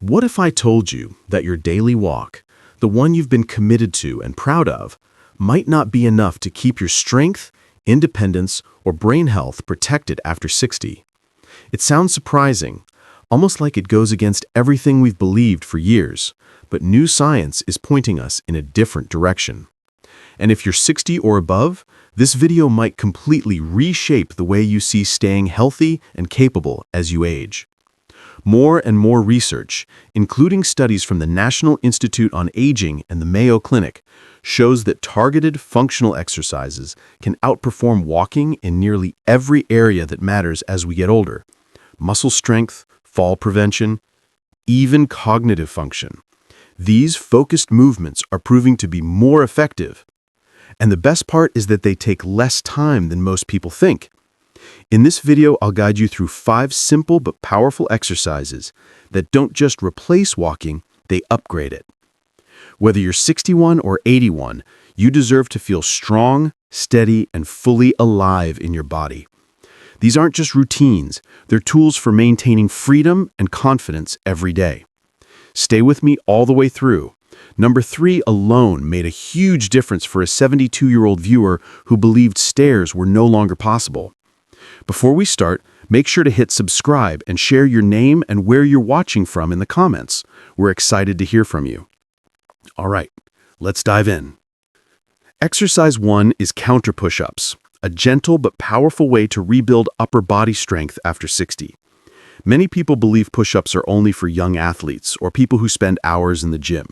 What if I told you that your daily walk, the one you've been committed to and proud of, might not be enough to keep your strength, independence, or brain health protected after 60? It sounds surprising, almost like it goes against everything we've believed for years, but new science is pointing us in a different direction. And if you're 60 or above, this video might completely reshape the way you see staying healthy and capable as you age. More and more research, including studies from the National Institute on Aging and the Mayo Clinic, shows that targeted functional exercises can outperform walking in nearly every area that matters as we get older: muscle strength, fall prevention, even cognitive function. These focused movements are proving to be more effective. And the best part is that they take less time than most people think. In this video, I'll guide you through 5 simple but powerful exercises that don't just replace walking, they upgrade it. Whether you're 61 or 81, you deserve to feel strong, steady, and fully alive in your body. These aren't just routines, they're tools for maintaining freedom and confidence every day. Stay with me all the way through. Number 3 alone made a huge difference for a 72-year-old viewer who believed stairs were no longer possible. Before we start, make sure to hit subscribe and share your name and where you're watching from in the comments. We're excited to hear from you. All right, let's dive in. Exercise 1 is counter push-ups, a gentle but powerful way to rebuild upper body strength after 60. Many people believe push-ups are only for young athletes or people who spend hours in the gym.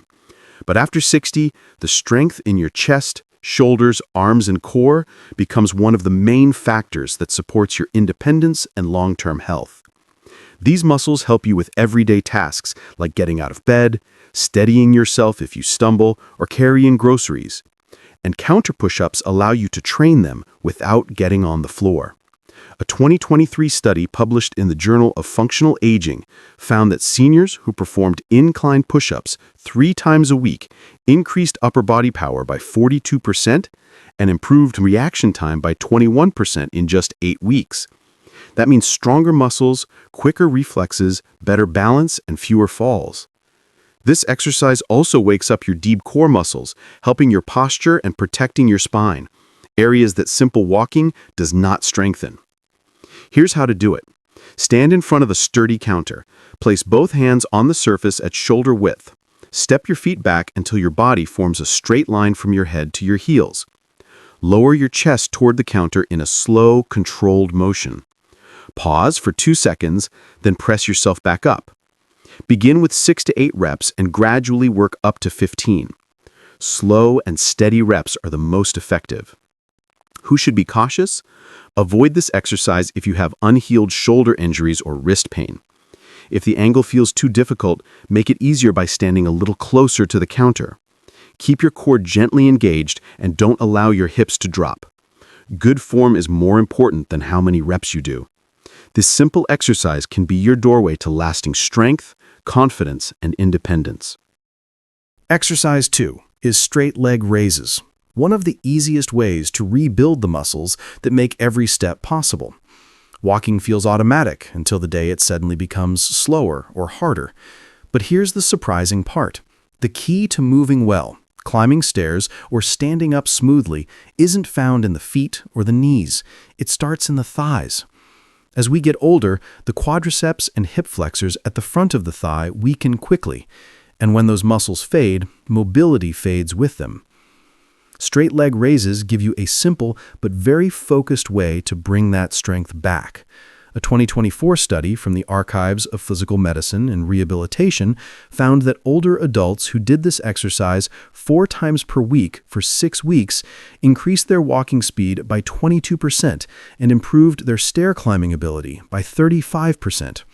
But after 60, the strength in your chest, shoulders, arms, and core becomes one of the main factors that supports your independence and long-term health. These muscles help you with everyday tasks like getting out of bed, steadying yourself if you stumble, or carrying groceries. And counter push-ups allow you to train them without getting on the floor. A 2023 study published in the Journal of Functional Aging found that seniors who performed incline push-ups 3 times a week increased upper body power by 42% and improved reaction time by 21% in just 8 weeks. That means stronger muscles, quicker reflexes, better balance, and fewer falls. This exercise also wakes up your deep core muscles, helping your posture and protecting your spine, areas that simple walking does not strengthen. Here's how to do it. Stand in front of a sturdy counter. Place both hands on the surface at shoulder width. Step your feet back until your body forms a straight line from your head to your heels. Lower your chest toward the counter in a slow, controlled motion. Pause for 2 seconds, then press yourself back up. Begin with 6 to 8 reps and gradually work up to 15. Slow and steady reps are the most effective. Who should be cautious? Avoid this exercise if you have unhealed shoulder injuries or wrist pain. If the angle feels too difficult, make it easier by standing a little closer to the counter. Keep your core gently engaged and don't allow your hips to drop. Good form is more important than how many reps you do. This simple exercise can be your doorway to lasting strength, confidence, and independence. Exercise 2 is straight leg raises, one of the easiest ways to rebuild the muscles that make every step possible. Walking feels automatic until the day it suddenly becomes slower or harder. But here's the surprising part. The key to moving well, climbing stairs, or standing up smoothly isn't found in the feet or the knees. It starts in the thighs. As we get older, the quadriceps and hip flexors at the front of the thigh weaken quickly, and when those muscles fade, mobility fades with them. Straight leg raises give you a simple but very focused way to bring that strength back. A 2024 study from the Archives of Physical Medicine and Rehabilitation found that older adults who did this exercise 4 times per week for 6 weeks increased their walking speed by 22% and improved their stair climbing ability by 35%.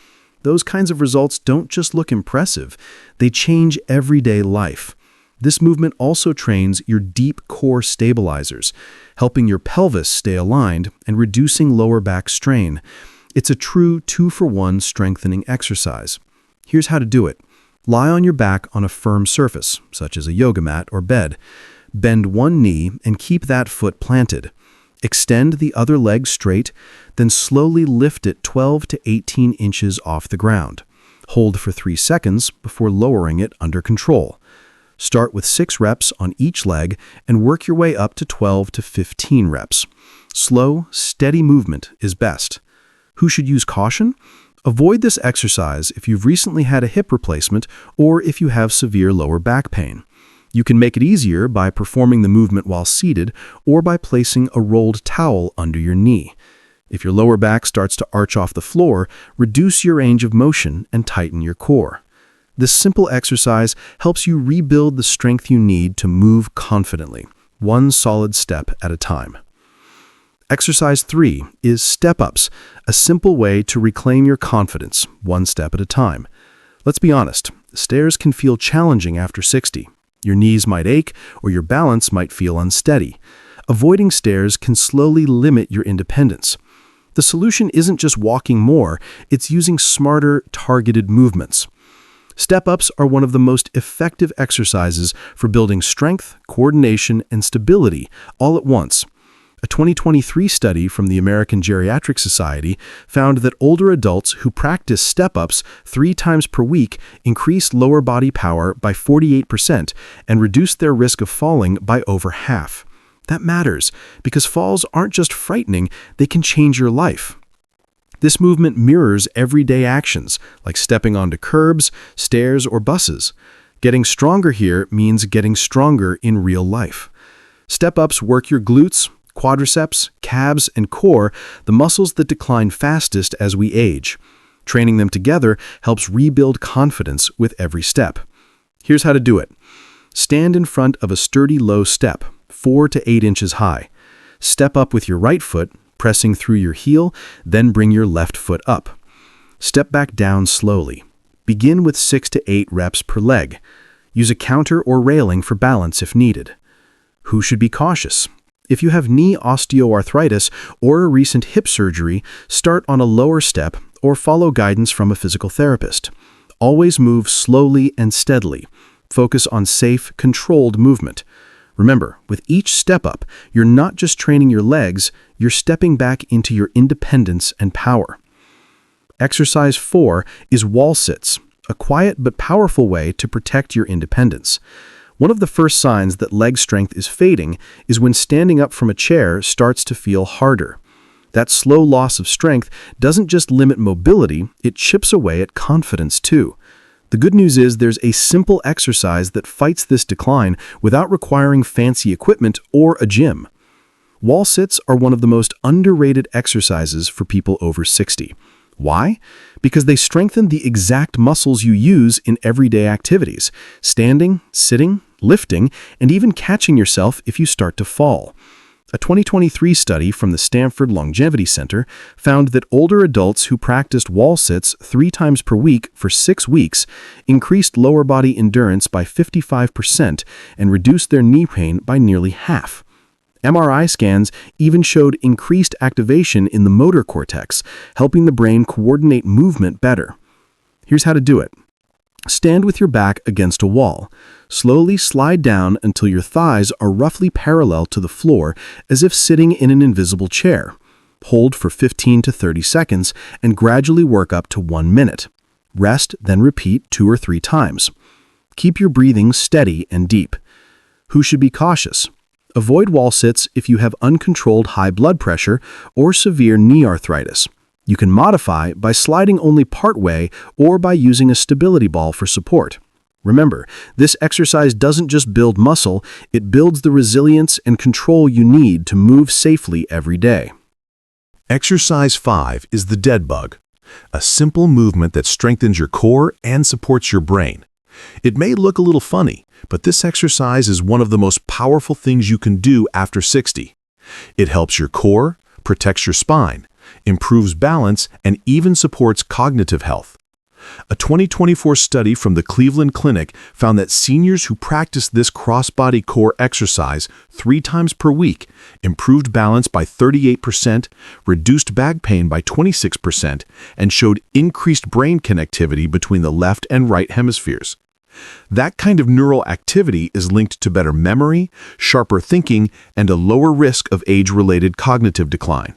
Those kinds of results don't just look impressive, they change everyday life. This movement also trains your deep core stabilizers, helping your pelvis stay aligned and reducing lower back strain. It's a true 2-for-1 strengthening exercise. Here's how to do it. Lie on your back on a firm surface, such as a yoga mat or bed. Bend one knee and keep that foot planted. Extend the other leg straight, then slowly lift it 12 to 18 inches off the ground. Hold for 3 seconds before lowering it under control. Start with 6 reps on each leg and work your way up to 12 to 15 reps. Slow, steady movement is best. Who should use caution? Avoid this exercise if you've recently had a hip replacement or if you have severe lower back pain. You can make it easier by performing the movement while seated or by placing a rolled towel under your knee. If your lower back starts to arch off the floor, reduce your range of motion and tighten your core. This simple exercise helps you rebuild the strength you need to move confidently, one solid step at a time. Exercise 3 is step-ups, a simple way to reclaim your confidence, one step at a time. Let's be honest, stairs can feel challenging after 60. Your knees might ache or your balance might feel unsteady. Avoiding stairs can slowly limit your independence. The solution isn't just walking more, it's using smarter, targeted movements. Step-ups are one of the most effective exercises for building strength, coordination, and stability all at once. A 2023 study from the American Geriatric Society found that older adults who practice step-ups 3 times per week increased lower body power by 48% and reduced their risk of falling by over half. That matters because falls aren't just frightening, they can change your life. This movement mirrors everyday actions, like stepping onto curbs, stairs, or buses. Getting stronger here means getting stronger in real life. Step-ups work your glutes, quadriceps, calves, and core, the muscles that decline fastest as we age. Training them together helps rebuild confidence with every step. Here's how to do it. Stand in front of a sturdy low step, 4 to 8 inches high. Step up with your right foot, pressing through your heel, then bring your left foot up. Step back down slowly. Begin with 6 to 8 reps per leg. Use a counter or railing for balance if needed. Who should be cautious? If you have knee osteoarthritis or a recent hip surgery, start on a lower step or follow guidance from a physical therapist. Always move slowly and steadily. Focus on safe, controlled movement. Remember, with each step up, you're not just training your legs, you're stepping back into your independence and power. Exercise 4 is wall sits, a quiet but powerful way to protect your independence. One of the first signs that leg strength is fading is when standing up from a chair starts to feel harder. That slow loss of strength doesn't just limit mobility, it chips away at confidence too. The good news is there's a simple exercise that fights this decline without requiring fancy equipment or a gym. Wall sits are one of the most underrated exercises for people over 60. Why? Because they strengthen the exact muscles you use in everyday activities: standing, sitting, lifting, and even catching yourself if you start to fall. A 2023 study from the Stanford Longevity Center found that older adults who practiced wall sits 3 times per week for 6 weeks increased lower body endurance by 55% and reduced their knee pain by nearly half. MRI scans even showed increased activation in the motor cortex, helping the brain coordinate movement better. Here's how to do it. Stand with your back against a wall. Slowly slide down until your thighs are roughly parallel to the floor, as if sitting in an invisible chair. Hold for 15 to 30 seconds and gradually work up to 1 minute. Rest, then repeat 2 or 3 times. Keep your breathing steady and deep. Who should be cautious? Avoid wall sits if you have uncontrolled high blood pressure or severe knee arthritis. You can modify by sliding only part way or by using a stability ball for support. Remember, this exercise doesn't just build muscle, it builds the resilience and control you need to move safely every day. Exercise 5 is the dead bug, a simple movement that strengthens your core and supports your brain. It may look a little funny, but this exercise is one of the most powerful things you can do after 60. It helps your core, protects your spine, improves balance, and even supports cognitive health. A 2024 study from the Cleveland Clinic found that seniors who practiced this cross-body core exercise 3 times per week improved balance by 38%, reduced back pain by 26%, and showed increased brain connectivity between the left and right hemispheres. That kind of neural activity is linked to better memory, sharper thinking, and a lower risk of age-related cognitive decline.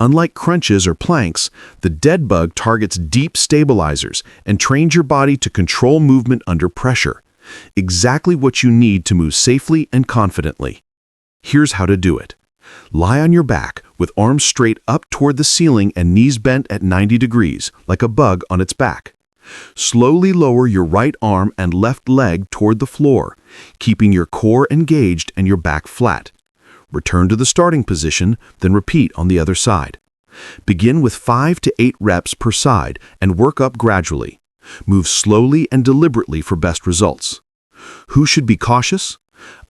Unlike crunches or planks, the dead bug targets deep stabilizers and trains your body to control movement under pressure. Exactly what you need to move safely and confidently. Here's how to do it. Lie on your back with arms straight up toward the ceiling and knees bent at 90 degrees, like a bug on its back. Slowly lower your right arm and left leg toward the floor, keeping your core engaged and your back flat. Return to the starting position, then repeat on the other side. Begin with 5 to 8 reps per side and work up gradually. Move slowly and deliberately for best results. Who should be cautious?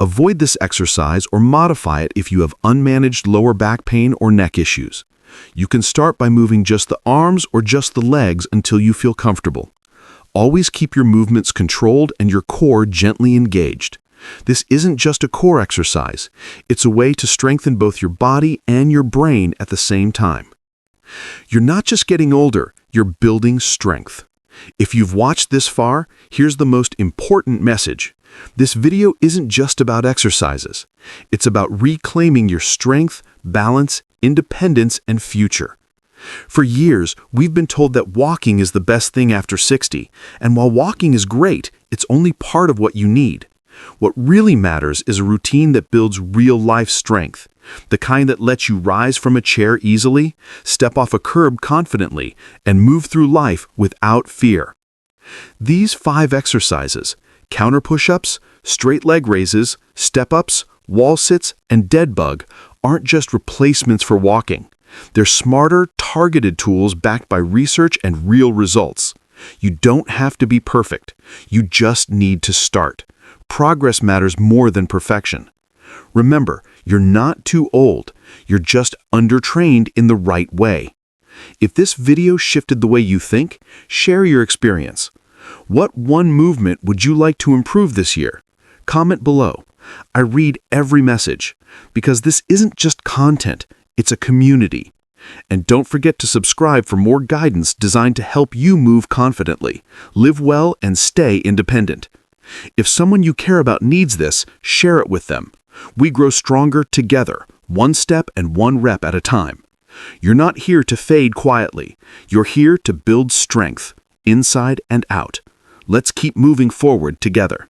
Avoid this exercise or modify it if you have unmanaged lower back pain or neck issues. You can start by moving just the arms or just the legs until you feel comfortable. Always keep your movements controlled and your core gently engaged. This isn't just a core exercise. It's a way to strengthen both your body and your brain at the same time. You're not just getting older, you're building strength. If you've watched this far, here's the most important message. This video isn't just about exercises. It's about reclaiming your strength, balance, independence, and future. For years, we've been told that walking is the best thing after 60, and while walking is great, it's only part of what you need. What really matters is a routine that builds real-life strength, the kind that lets you rise from a chair easily, step off a curb confidently, and move through life without fear. These 5 exercises, counter push-ups, straight leg raises, step-ups, wall sits, and dead bug, aren't just replacements for walking. They're smarter, targeted tools backed by research and real results. You don't have to be perfect. You just need to start. Progress matters more than perfection. Remember, you're not too old. You're just undertrained in the right way. If this video shifted the way you think, share your experience. What one movement would you like to improve this year? Comment below. I read every message because this isn't just content, it's a community. And don't forget to subscribe for more guidance designed to help you move confidently, live well, and stay independent. If someone you care about needs this, share it with them. We grow stronger together, one step and one rep at a time. You're not here to fade quietly. You're here to build strength, inside and out. Let's keep moving forward together.